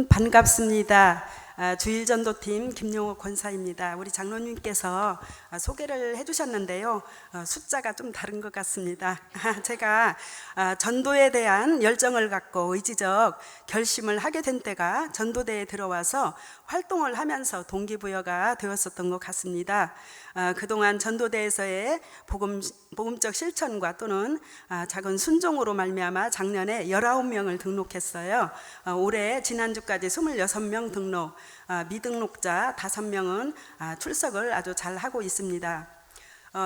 반갑습니다. 주일전도팀 김용옥 권사입니다. 우리 장로님께서 소개를 해주셨는데요. 숫자가 좀 다른 것 같습니다. 제가 전도에 대한 열정을 갖고 의지적 결심을 하게 된 때가 전도대에 들어와서 활동을 하면서 동기부여가 되었었던 것 같습니다. 그동안 전도대에서의 복음적 실천과 또는 작은 순종으로 말미암아 작년에 19명을 등록했어요. 올해 지난주까지 26명 등록, 미등록자 5명은 출석을 아주 잘 하고 있습니다.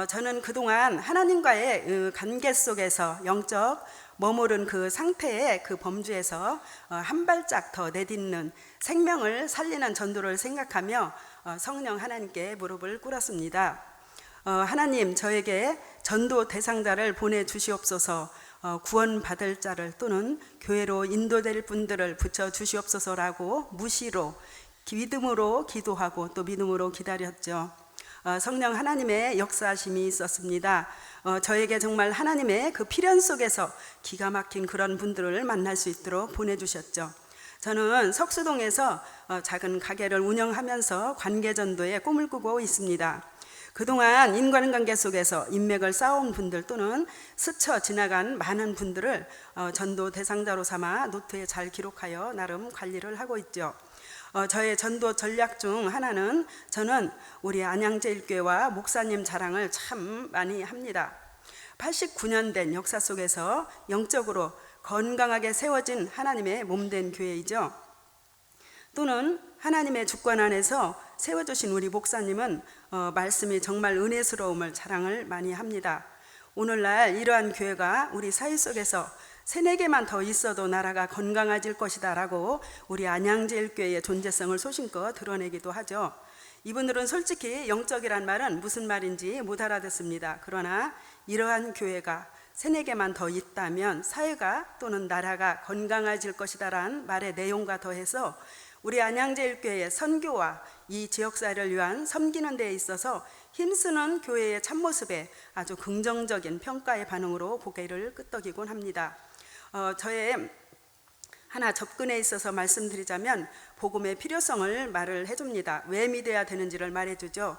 저는 그동안 하나님과의 관계 속에서 영적 머무른 그 상태의 그 범주에서 한 발짝 더 내딛는 생명을 살리는 전도를 생각하며 성령 하나님께 무릎을 꿇었습니다. 하나님, 저에게 전도 대상자를 보내주시옵소서. 구원받을 자를 또는 교회로 인도될 분들을 붙여주시옵소서라고 무시로 믿음으로 기도하고 또 믿음으로 기다렸죠. 성령 하나님의 역사하심이 있었습니다. 저에게 정말 하나님의 그 필연 속에서 기가 막힌 그런 분들을 만날 수 있도록 보내주셨죠. 저는 석수동에서 작은 가게를 운영하면서 관계전도에 꿈을 꾸고 있습니다. 그동안 인간관계 속에서 인맥을 쌓아온 분들 또는 스쳐 지나간 많은 분들을 전도 대상자로 삼아 노트에 잘 기록하여 나름 관리를 하고 있죠. 저의 전도 전략 중 하나는 저는 우리 안양제일교회와 목사님 자랑을 참 많이 합니다. 89년 된 역사 속에서 영적으로 건강하게 세워진 하나님의 몸된 교회이죠. 또는 하나님의 주권 안에서 세워주신 우리 목사님은 말씀이 정말 은혜스러움을 자랑을 많이 합니다. 오늘날 이러한 교회가 우리 사회 속에서 3-4개만 더 있어도 나라가 건강해질 것이다 라고 우리 안양제일교회의 존재성을 소신껏 드러내기도 하죠. 이분들은 솔직히 영적이란 말은 무슨 말인지 못 알아듣습니다. 그러나 이러한 교회가 3-4개만 더 있다면 사회가 또는 나라가 건강해질 것이다 라는 말의 내용과 더해서 우리 안양제일교회의 선교와 이 지역사회를 위한 섬기는 데에 있어서 힘쓰는 교회의 참모습에 아주 긍정적인 평가의 반응으로 고개를 끄덕이곤 합니다. 저의 하나 접근에 있어서 말씀드리자면 복음의 필요성을 말을 해줍니다. 왜 믿어야 되는지를 말해주죠.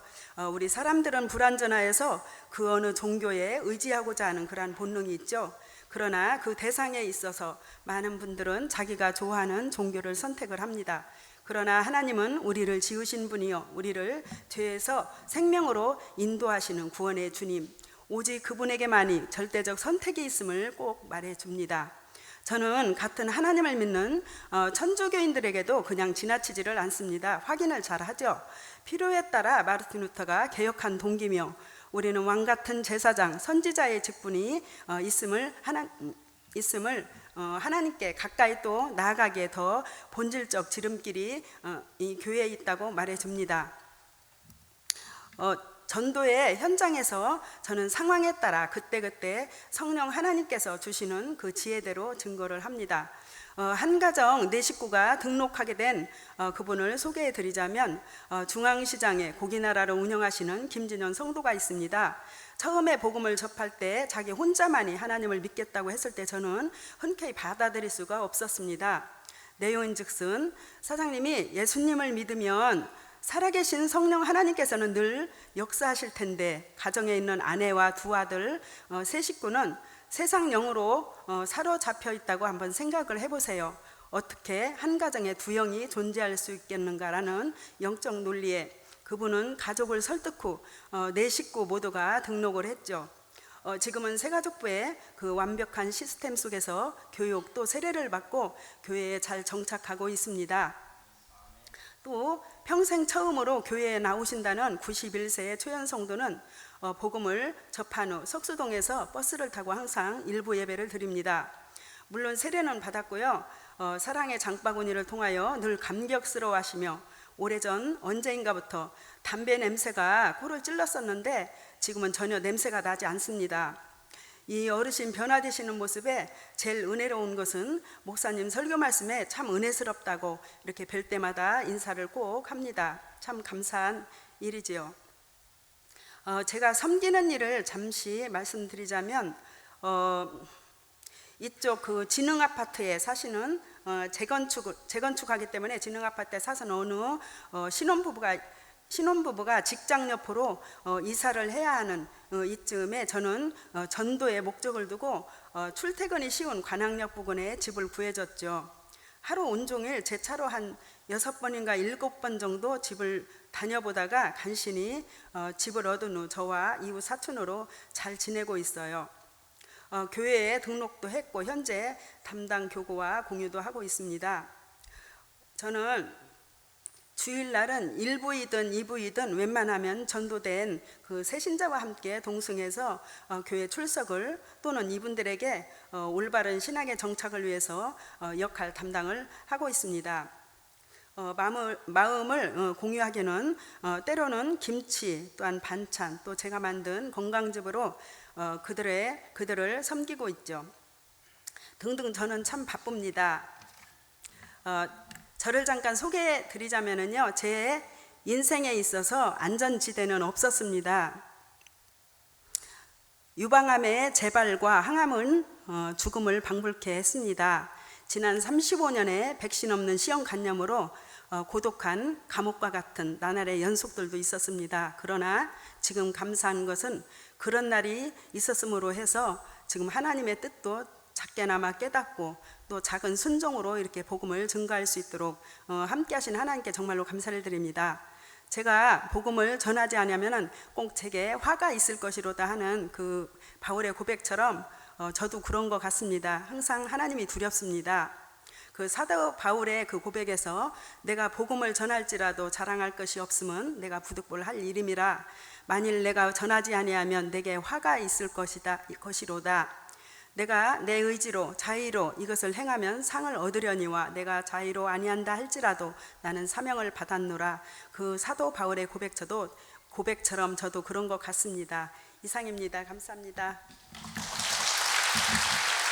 우리 사람들은 불완전하여서 그 어느 종교에 의지하고자 하는 그러한 본능이 있죠. 그러나 그 대상에 있어서 많은 분들은 자기가 좋아하는 종교를 선택을 합니다. 그러나 하나님은 우리를 지으신 분이요 우리를 죄에서 생명으로 인도하시는 구원의 주님, 오직 그분에게만이 절대적 선택이 있음을 꼭 말해줍니다. 저는 같은 하나님을 믿는 천주교인들에게도 그냥 지나치지를 않습니다. 확인을 잘 하죠. 필요에 따라 마르틴 루터가 개혁한 동기며 우리는 왕같은 제사장, 선지자의 직분이 있음을 하나님께 가까이 또 나아가기에 더 본질적 지름길이 이 교회에 있다고 말해줍니다. 전도의 현장에서 저는 상황에 따라 그때그때 성령 하나님께서 주시는 그 지혜대로 증거를 합니다. 한 가정 4식구가 등록하게 된 그분을 소개해 드리자면 중앙시장에 고기나라를 운영하시는 김진현 성도가 있습니다. 처음에 복음을 접할 때 자기 혼자만이 하나님을 믿겠다고 했을 때 저는 흔쾌히 받아들일 수가 없었습니다. 내용인즉슨 사장님이 예수님을 믿으면 살아계신 성령 하나님께서는 늘 역사하실 텐데 가정에 있는 아내와 2 아들 3식구는 세상 영으로 사로잡혀 있다고 한번 생각을 해보세요. 어떻게 한 가정에 2 영이 존재할 수 있겠는가라는 영적 논리에 그분은 가족을 설득 후 4식구 모두가 등록을 했죠. 지금은 새가족부의 그 완벽한 시스템 속에서 교육 또 세례를 받고 교회에 잘 정착하고 있습니다. 또 평생 처음으로 교회에 나오신다는 91세의 초연 성도는 복음을 접한 후 석수동에서 버스를 타고 항상 일부 예배를 드립니다. 물론 세례는 받았고요. 사랑의 장바구니를 통하여 늘 감격스러워하시며 오래전 언제인가부터 담배 냄새가 코를 찔렀었는데 지금은 전혀 냄새가 나지 않습니다. 이 어르신 변화되시는 모습에 제일 은혜로운 것은 목사님 설교 말씀에 참 은혜스럽다고 이렇게 뵐 때마다 인사를 꼭 합니다. 참 감사한 일이지요. 제가 섬기는 일을 잠시 말씀드리자면 이쪽 그 진흥 아파트에 사시는 재건축하기 때문에 진흥아파트에 사서는 어느 신혼부부가 직장 여포로 이사를 해야 하는 이쯤에 저는 전도에 목적을 두고 출퇴근이 쉬운 관악역 부근에 집을 구해줬죠. 하루 온종일 제 차로 한 6번인가 7번 정도 집을 다녀보다가 간신히 집을 얻은 후 저와 이웃 사촌으로 잘 지내고 있어요. 교회에 등록도 했고 현재 담당 교구와 공유도 하고 있습니다. 저는 주일날은 1부이든 2부이든 웬만하면 전도된 그 새신자와 함께 동승해서 교회 출석을 또는 이분들에게 올바른 신앙의 정착을 위해서 역할 담당을 하고 있습니다. 마음을 공유하기는 때로는 김치 또한 반찬 또 제가 만든 건강즙으로 그들을 섬기고 있죠. 등등 저는 참 바쁩니다. 저를 잠깐 소개해 드리자면요, 제 인생에 있어서 안전지대는 없었습니다. 유방암의 재발과 항암은 죽음을 방불케 했습니다. 지난 35년의 백신 없는 시형 간염으로 고독한 감옥과 같은 나날의 연속들도 있었습니다. 그러나 지금 감사한 것은 그런 날이 있었음으로 해서 지금 하나님의 뜻도 작게나마 깨닫고 또 작은 순종으로 이렇게 복음을 증거할 수 있도록 함께 하신 하나님께 정말로 감사를 드립니다. 제가 복음을 전하지 않으면 꼭 제게 화가 있을 것이로다 하는 그 바울의 고백처럼 저도 그런 것 같습니다. 항상 하나님이 두렵습니다. 그 사도 바울의 그 고백에서 내가 복음을 전할지라도 자랑할 것이 없음은 내가 부득불할 일임이라. 만일 내가 전하지 아니하면 내게 화가 있을 것이로다. 내가 내 의지로 자의로 이것을 행하면 상을 얻으려니와 내가 자의로 아니한다 할지라도 나는 사명을 받았노라. 그 사도 바울의 고백처럼 저도 그런 것 같습니다. 이상입니다. 감사합니다.